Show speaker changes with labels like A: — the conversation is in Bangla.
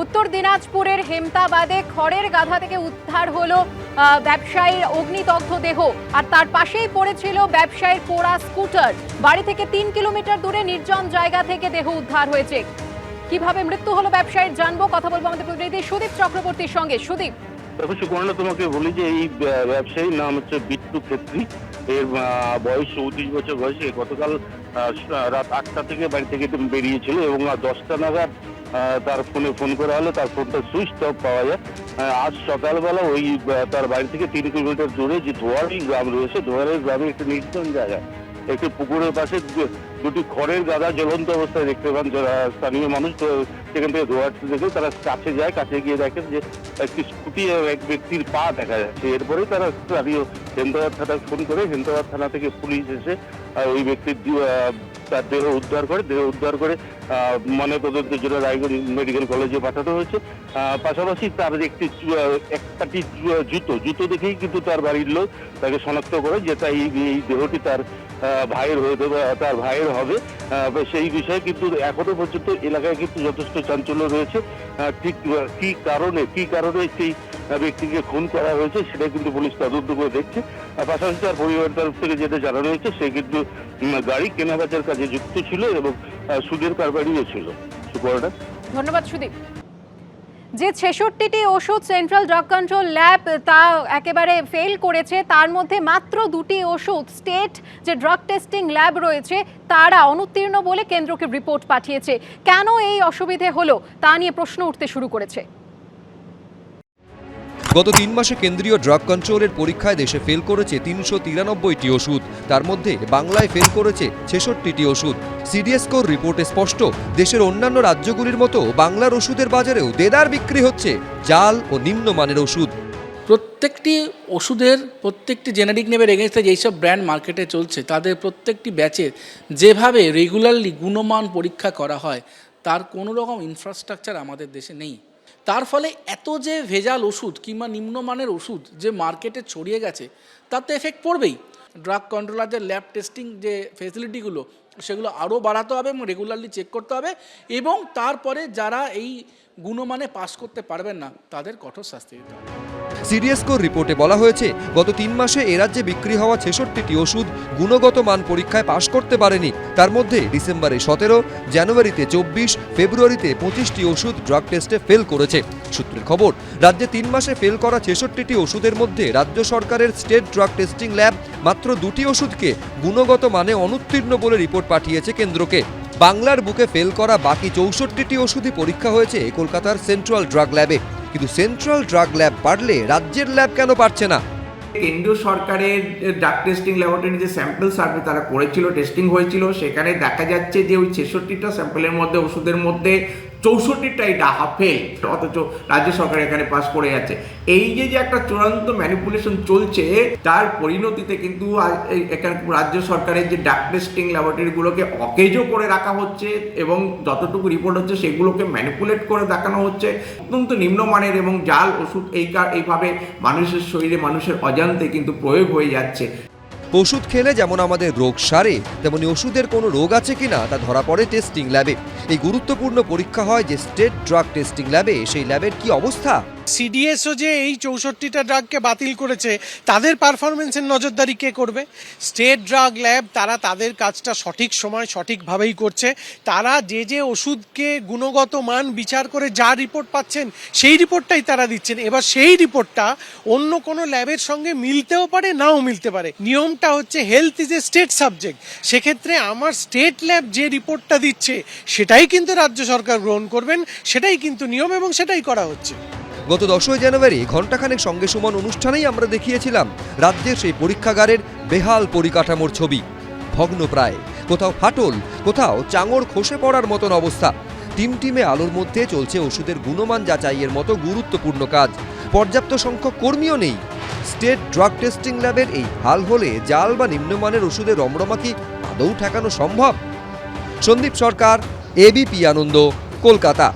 A: উত্তর দিনাজপুরের হেমতাবাদে খড়ের গাধা থেকে উদ্ধার হলো ব্যবসায়ীর অগ্নিদগ্ধ দেহ, আর তার পাশেই পড়েছিল ব্যবসায়ীর পোড়া স্কুটার। বাড়ি থেকে 3 কিলোমিটার দূরে নির্জন জায়গা থেকে দেহ উদ্ধার হয়েছে। কিভাবে মৃত্যু হলো ব্যবসায়ীর জানবো, কথা বলবো আমাদের প্রতিনিধি সুদীপ চক্রবর্তীর সঙ্গে। সুদীপ,
B: সুকর্ণা, তোমাকে বলি যে এই ব্যবসায়ীর নাম হচ্ছে বিট্টু ক্ষেত্রী। এর বয়স 34 বছর বয়সে। গতকাল রাত 8টা থেকে বাড়ি থেকে বেরিয়েছিল এবং 10টা নাগাদ তার ফোনে ফোন করা হলো। তার ফোনটা সুইচ অফ পাওয়া যায়। আজ সকালবেলা ওই তার বাড়ি থেকে 3 কিলোমিটার দূরে যে ধোয়ারি গ্রাম রয়েছে, ধোয়ারি গ্রামে একটি নির্জন জায়গায় একটি পুকুরের পাশে দুটি খড়ের গাদা জ্বলন্ত অবস্থায় দেখতে পান স্থানীয় মানুষ। তো সেখান থেকে ধোয়ারটি দেখে তারা কাছে যায়, কাছে গিয়ে দেখেন যে একটি স্কুটি এক ব্যক্তির পা দেখা যাচ্ছে। এরপরে তারা স্থানীয় হেমতাবাদ থানায় ফোন করে হেমতাবাদ থানা থেকে পুলিশ এসে ওই ব্যক্তির তার দেহ উদ্ধার করে ময়নাতদন্তের জন্য রায়গঞ্জ মেডিকেল কলেজে পাঠানো হয়েছে। পাশাপাশি তার একটি জুতো দেখেই কিন্তু তার বাড়ির লোক তাকে শনাক্ত করে যে তাই এই দেহটি তার ভাইয়ের হবে। সেই বিষয়ে কিন্তু এখনো পর্যন্ত এলাকায় কিন্তু যথেষ্ট চাঞ্চল্য রয়েছে। ঠিক কি কারণে সেই ব্যক্তিকে খুন করা হয়েছে সেটা কিন্তু পুলিশ তদন্ত করে দেখছে। পাশাপাশি তার পরিবারের তরফ থেকে যেটা জানানো হয়েছে, সে কিন্তু গাড়ি কেনাবেচার কাজে যুক্ত ছিল এবং সুদের কারবারিও ছিল। সুপর্ণা,
A: ধন্যবাদ সুদীপ। যে 66টি ওষুধ সেন্ট্রাল ড্রাগ কন্ট্রোল ল্যাব তা একেবারে ফেল করেছে, তার মধ্যে মাত্র 2টি ওষুধ স্টেট যে ড্রাগ টেস্টিং ল্যাব রয়েছে তারা অনুত্তীর্ণ বলে কেন্দ্রকে রিপোর্ট পাঠিয়েছে। কেন এই অসুবিধে হলো তা নিয়ে প্রশ্ন উঠতে শুরু করেছে।
C: গত 3 মাসে কেন্দ্রীয় ড্রাগ কন্ট্রোলের পরীক্ষায় দেশে ফেল করেছে 393টি ওষুধ। তার মধ্যে বাংলায় ফেল করেছে 66টি ওষুধ। সিডিএসকোর রিপোর্টে স্পষ্ট, দেশের অন্যান্য রাজ্যগুলির মতো বাংলার ওষুধের বাজারেও দেদার বিক্রি হচ্ছে জাল ও নিম্নমানের ওষুধ।
D: প্রত্যেকটি ওষুধের প্রত্যেকটি জেনারিক নেমের এগেনস্টে যেসব ব্র্যান্ড মার্কেটে চলছে তাদের প্রত্যেকটি ব্যাচের যেভাবে রেগুলারলি গুণমান পরীক্ষা করা হয় তার কোনো রকম ইনফ্রাস্ট্রাকচার আমাদের দেশে নেই। তার ফলে এত যে ভেজাল ওষুধ কিংবা নিম্নমানের ওষুধ যে মার্কেটে ছড়িয়ে গেছে তাতে এফেক্ট পড়বেই। ড্রাগ কন্ট্রোলারদের ল্যাব টেস্টিং যে ফেসিলিটিগুলো সেগুলো আরও বাড়াতে হবে এবং রেগুলারলি চেক করতে হবে, এবং তারপরে যারা এই গুণমানে পাস করতে পারবেন না তাদের কঠোর শাস্তি দিতে হবে।
C: সিডিএসকোর রিপোর্টে বলা হয়েছে, গত 3 মাসে এ রাজ্যে বিক্রি হওয়া 66টি ওষুধ গুণগত মান পরীক্ষায় পাশ করতে পারেনি। তার মধ্যে ডিসেম্বরে 17, জানুয়ারিতে 24, ফেব্রুয়ারিতে 25টি ওষুধ ড্রাগ টেস্টে ফেল করেছে। সূত্রের খবর, রাজ্যে 3 মাসে ফেল করা 66টি ওষুধের মধ্যে রাজ্য সরকারের স্টেট ড্রাগ টেস্টিং ল্যাব মাত্র 2টি ওষুধকে গুণগত মানে অনুত্তীর্ণ বলে রিপোর্ট পাঠিয়েছে কেন্দ্রকে। বাংলার বুকে ফেল করা বাকি 64টি ওষুধই পরীক্ষা হয়েছে কলকাতার সেন্ট্রাল ড্রাগ ল্যাবে। কিন্তু সেন্ট্রাল ড্রাগ ল্যাব পারলে রাজ্যের ল্যাব কেন পারছে না?
E: কেন্দ্রীয় সরকারের ড্রাগ টেস্টিং ল্যাবরেটরি যে স্যাম্পল সার্ভে তারা করেছিল, টেস্টিং হয়েছিল, সেখানে দেখা যাচ্ছে যে ওই 66টা স্যাম্পলের মধ্যে ওষুধের মধ্যে 64টাই ফেল, অথচ রাজ্য সরকার এখানে পাস করে যাচ্ছে। এই যে একটা চূড়ান্ত ম্যানিপুলেশন চলছে তার পরিণতিতে কিন্তু এখানে রাজ্য সরকারের যে ড্রাগ টেস্টিং ল্যাবরেটরিগুলোকে অকেজো করে রাখা হচ্ছে এবং যতটুকু রিপোর্ট হচ্ছে সেগুলোকে ম্যানিপুলেট করে দেখানো হচ্ছে। অত্যন্ত নিম্নমানের এবং জাল ওষুধ এইভাবে মানুষের শরীরে মানুষের অজান্তে কিন্তু প্রয়োগ হয়ে যাচ্ছে।
C: ওষুধ খেলে যেমন আমাদের রোগ সারে, তেমনি ওষুধের কোনো রোগ আছে কিনা তা ধরা পড়ে টেস্টিং ল্যাবে। এই গুরুত্বপূর্ণ পরীক্ষা হয় যে স্টেট ড্রাগ টেস্টিং ল্যাবে, সেই ল্যাবের কি অবস্থা?
F: সিডিএসও যে এই 64টা ড্রাগকে বাতিল করেছে তাদের পারফরমেন্সের নজরদারি কে করবে? স্টেট ড্রাগ ল্যাব তারা তাদের কাজটা সঠিক সময় সঠিকভাবেই করছে। তারা যে ওষুধকে গুণগত মান বিচার করে যা রিপোর্ট পাচ্ছেন সেই রিপোর্টটাই তারা দিচ্ছেন। এবার সেই রিপোর্টটা অন্য কোনো ল্যাবের সঙ্গে মিলতেও পারে, নাও মিলতে পারে। নিয়মটা হচ্ছে health is a state subject. সেক্ষেত্রে আমার স্টেট ল্যাব যে রিপোর্টটা দিচ্ছে সেটাই কিন্তু রাজ্য সরকার গ্রহণ করবেন, সেটাই কিন্তু নিয়ম এবং সেটাই করা হচ্ছে।
C: গত 10 জানুয়ারি ঘণ্টাখানেক সঙ্গে সুমন অনুষ্ঠানেই আমরা দেখিয়েছিলাম রাজ্যের সেই পরীক্ষাগারের বেহাল পরিকাঠামোর ছবি। ভগ্নপ্রায়, কোথাও ফাটল, কোথাও চাঙড় খসে পড়ার মতন অবস্থা। টিমটিমে আলোর মধ্যে চলছে ওষুধের গুণমান যাচাইয়ের মতো গুরুত্বপূর্ণ কাজ। পর্যাপ্ত সংখ্যক কর্মীও নেই। স্টেট ড্রাগ টেস্টিং ল্যাবের এই হাল হলে জাল বা নিম্নমানের ওষুধের রমরমা কি আদৌ ঠেকানো সম্ভব? সন্দীপ সরকার, এবিপি আনন্দ, কলকাতা।